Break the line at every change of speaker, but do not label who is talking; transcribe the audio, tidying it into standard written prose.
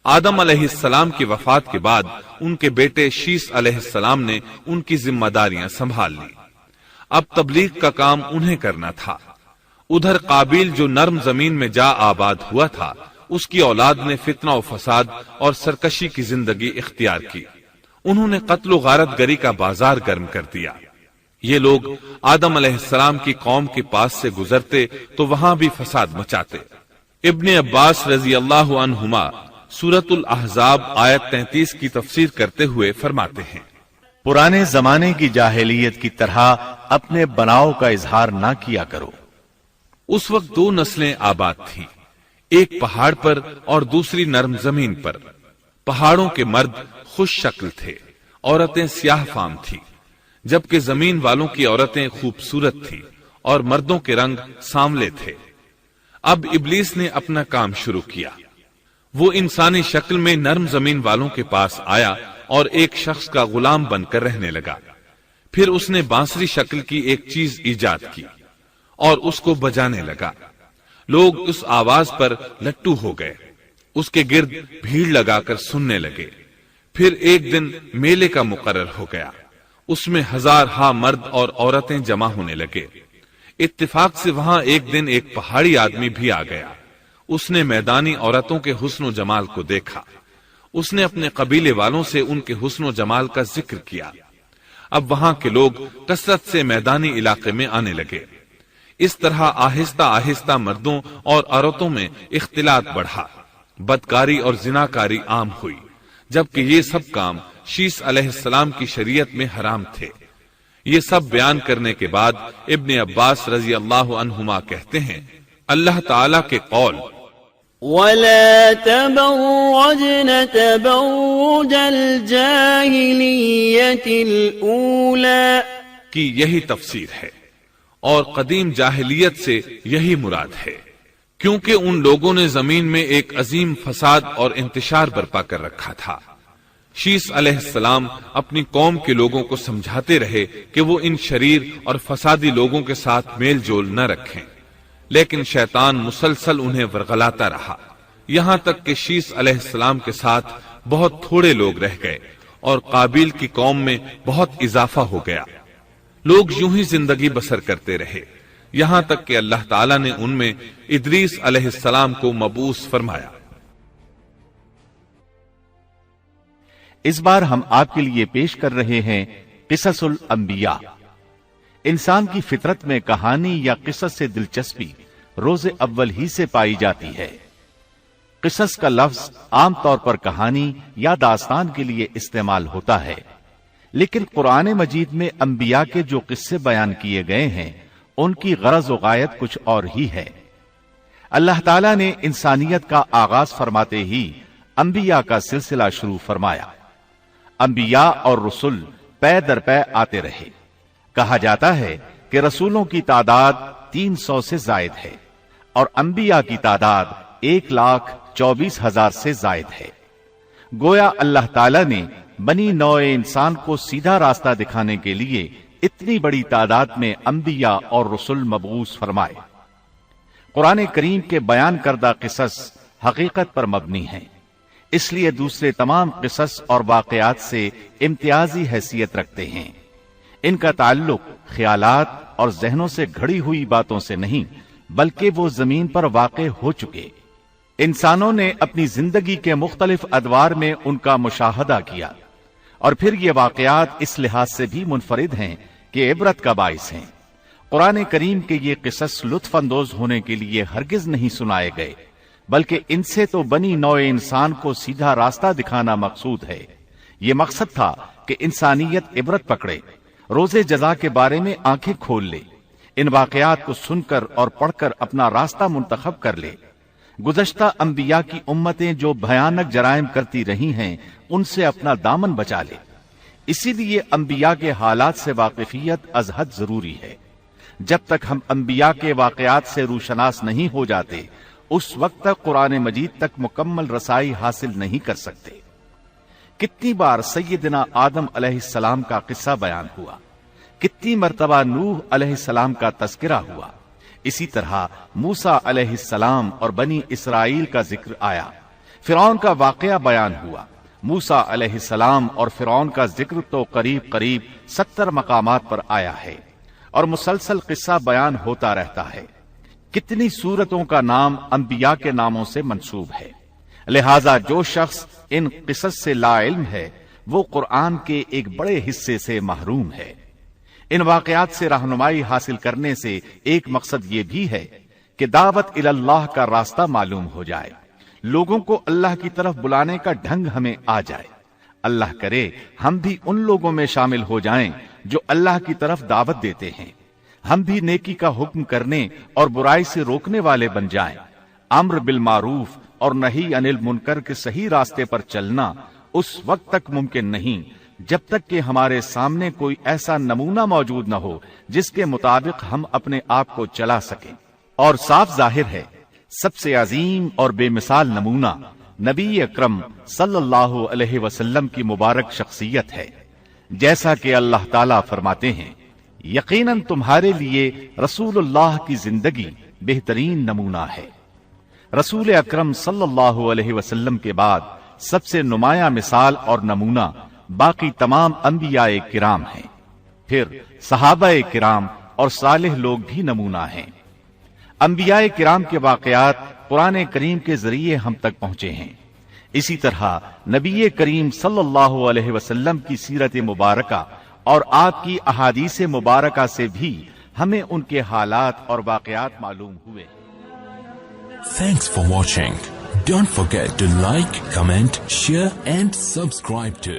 آدم علیہ السلام کی وفات کے بعد ان کے بیٹے شیس علیہ السلام نے ان کی ذمہ داریاں سنبھال لی۔ اب تبلیغ کا کام انہیں کرنا تھا۔ ادھر قابیل جو نرم زمین میں جا آباد ہوا تھا، اس کی اولاد نے فتنہ و فساد اور سرکشی کی زندگی اختیار کی۔ انہوں نے قتل و غارت گری کا بازار گرم کر دیا۔ یہ لوگ آدم علیہ السلام کی قوم کے پاس سے گزرتے تو وہاں بھی فساد مچاتے۔ ابن عباس رضی اللہ عنہما سورۃ الاحزاب آیت 33 کی تفسیر کرتے ہوئے فرماتے ہیں،
پرانے زمانے کی جاہلیت کی طرح اپنے بناؤ کا اظہار نہ کیا کرو۔
اس وقت دو نسلیں آباد تھیں، ایک پہاڑ پر اور دوسری نرم زمین پر۔ پہاڑوں کے مرد خوش شکل تھے، عورتیں سیاہ فام تھی، جبکہ زمین والوں کی عورتیں خوبصورت تھی اور مردوں کے رنگ سانولے تھے۔ اب ابلیس نے اپنا کام شروع کیا۔ وہ انسانی شکل میں نرم زمین والوں کے پاس آیا اور ایک شخص کا غلام بن کر رہنے لگا۔ پھر اس نے بانسری شکل کی ایک چیز ایجاد کی اور اس کو بجانے لگا۔ لوگ اس آواز پر لٹو ہو گئے، اس کے گرد بھیڑ لگا کر سننے لگے۔ پھر ایک دن میلے کا مقرر ہو گیا، اس میں ہزارہا مرد اور عورتیں جمع ہونے لگے۔ اتفاق سے وہاں ایک دن ایک پہاڑی آدمی بھی آ گیا۔ اس نے میدانی عورتوں کے حسن و جمال کو دیکھا۔ اس نے اپنے قبیلے والوں سے ان کے حسن و جمال کا ذکر کیا۔ اب وہاں کے لوگ کثرت سے میدانی علاقے میں آنے لگے۔ اس طرح آہستہ آہستہ مردوں اور عورتوں میں اختلاط بڑھا، بدکاری اور زناکاری عام ہوئی، جبکہ یہ سب کام شیس علیہ السلام کی شریعت میں حرام تھے۔ یہ سب بیان کرنے کے بعد ابن عباس رضی اللہ عنہما کہتے ہیں، اللہ تعالیٰ کے قول
وَلَا تَبَرَّجْنَ تَبَرُّجَ الْجَاهِلِيَّةِ الْأُولَى
کی یہی تفسیر ہے، اور قدیم جاہلیت سے یہی مراد ہے، کیونکہ ان لوگوں نے زمین میں ایک عظیم فساد اور انتشار برپا کر رکھا تھا۔ شیس علیہ السلام اپنی قوم کے لوگوں کو سمجھاتے رہے کہ وہ ان شریر اور فسادی لوگوں کے ساتھ میل جول نہ رکھیں، لیکن شیطان مسلسل انہیں ورغلاتا رہا، یہاں تک کہ شیس علیہ السلام کے ساتھ بہت تھوڑے لوگ رہ گئے اور قابیل کی قوم میں بہت اضافہ ہو گیا۔ لوگ یوں ہی زندگی بسر کرتے رہے، یہاں تک کہ اللہ تعالیٰ نے ان میں ادریس علیہ السلام کو مبعوث فرمایا۔
اس بار ہم آپ کے لیے پیش کر رہے ہیں قصص الانبیاء۔ انسان کی فطرت میں کہانی یا قصص سے دلچسپی روز اول ہی سے پائی جاتی ہے۔ قصص کا لفظ عام طور پر کہانی یا داستان کے لیے استعمال ہوتا ہے، لیکن قرآن مجید میں انبیاء کے جو قصے بیان کیے گئے ہیں ان کی غرض و غایت کچھ اور ہی ہے۔ اللہ تعالیٰ نے انسانیت کا آغاز فرماتے ہی انبیاء کا سلسلہ شروع فرمایا۔ انبیاء اور رسول پے در پے آتے رہے۔ کہا جاتا ہے کہ رسولوں کی تعداد 300 سے زائد ہے اور انبیاء کی تعداد 1,24,000 سے زائد ہے۔ گویا اللہ تعالیٰ نے بنی نوع انسان کو سیدھا راستہ دکھانے کے لیے اتنی بڑی تعداد میں انبیاء اور رسول مبعوث فرمائے۔ قرآن کریم کے بیان کردہ قصص حقیقت پر مبنی ہیں، اس لیے دوسرے تمام قصص اور واقعات سے امتیازی حیثیت رکھتے ہیں۔ ان کا تعلق خیالات اور ذہنوں سے گھڑی ہوئی باتوں سے نہیں، بلکہ وہ زمین پر واقع ہو چکے۔ انسانوں نے اپنی زندگی کے مختلف ادوار میں ان کا مشاہدہ کیا، اور پھر یہ واقعات اس لحاظ سے بھی منفرد ہیں کہ عبرت کا باعث ہیں۔ قرآن کریم کے یہ قصص لطف اندوز ہونے کے لیے ہرگز نہیں سنائے گئے، بلکہ ان سے تو بنی نوع انسان کو سیدھا راستہ دکھانا مقصود ہے۔ یہ مقصد تھا کہ انسانیت عبرت پکڑے، روز جزا کے بارے میں آنکھیں کھول لے، ان واقعات کو سن کر اور پڑھ کر اپنا راستہ منتخب کر لے۔ گزشتہ انبیاء کی امتیں جو بھیانک جرائم کرتی رہی ہیں ان سے اپنا دامن بچا لے۔ اسی لیے انبیاء کے حالات سے واقفیت از حد ضروری ہے۔ جب تک ہم انبیاء کے واقعات سے روشناس نہیں ہو جاتے اس وقت تک قرآن مجید تک مکمل رسائی حاصل نہیں کر سکتے۔ کتنی بار سیدنا آدم علیہ السلام کا قصہ بیان ہوا، کتنی مرتبہ نوح علیہ السلام کا تذکرہ ہوا، اسی طرح موسیٰ علیہ السلام اور بنی اسرائیل کا ذکر آیا، فرعون کا واقعہ بیان ہوا۔ موسیٰ علیہ السلام اور فرعون کا ذکر تو قریب قریب 70 مقامات پر آیا ہے اور مسلسل قصہ بیان ہوتا رہتا ہے۔ کتنی سورتوں کا نام انبیاء کے ناموں سے منسوب ہے، لہذا جو شخص ان قصص سے لا علم ہے وہ قرآن کے ایک بڑے حصے سے محروم ہے۔ ان واقعات سے رہنمائی حاصل کرنے سے ایک مقصد یہ بھی ہے کہ دعوت اللہ کا راستہ معلوم ہو جائے، لوگوں کو اللہ کی طرف بلانے کا ڈھنگ ہمیں آ جائے۔ اللہ کرے ہم بھی ان لوگوں میں شامل ہو جائیں جو اللہ کی طرف دعوت دیتے ہیں، ہم بھی نیکی کا حکم کرنے اور برائی سے روکنے والے بن جائیں۔ امر بالمعروف اور نہی عن المنکر کے صحیح راستے پر چلنا اس وقت تک ممکن نہیں جب تک کہ ہمارے سامنے کوئی ایسا نمونہ موجود نہ ہو جس کے مطابق ہم اپنے آپ کو چلا سکیں۔ اور صاف ظاہر ہے سب سے عظیم اور بے مثال نمونہ نبی اکرم صلی اللہ علیہ وسلم کی مبارک شخصیت ہے، جیسا کہ اللہ تعالیٰ فرماتے ہیں، یقیناً تمہارے لیے رسول اللہ کی زندگی بہترین نمونہ ہے۔ رسول اکرم صلی اللہ علیہ وسلم کے بعد سب سے نمایاں مثال اور نمونہ باقی تمام انبیاء کرام ہیں، پھر صحابہ کرام اور صالح لوگ بھی نمونہ ہیں۔ انبیاء کرام کے واقعات قرآن کریم کے ذریعے ہم تک پہنچے ہیں، اسی طرح نبی کریم صلی اللہ علیہ وسلم کی سیرت مبارکہ اور آپ کی احادیث مبارکہ سے بھی ہمیں ان کے حالات اور واقعات معلوم ہوئے۔
Thanks for watching. Don't forget to like, comment, share and subscribe to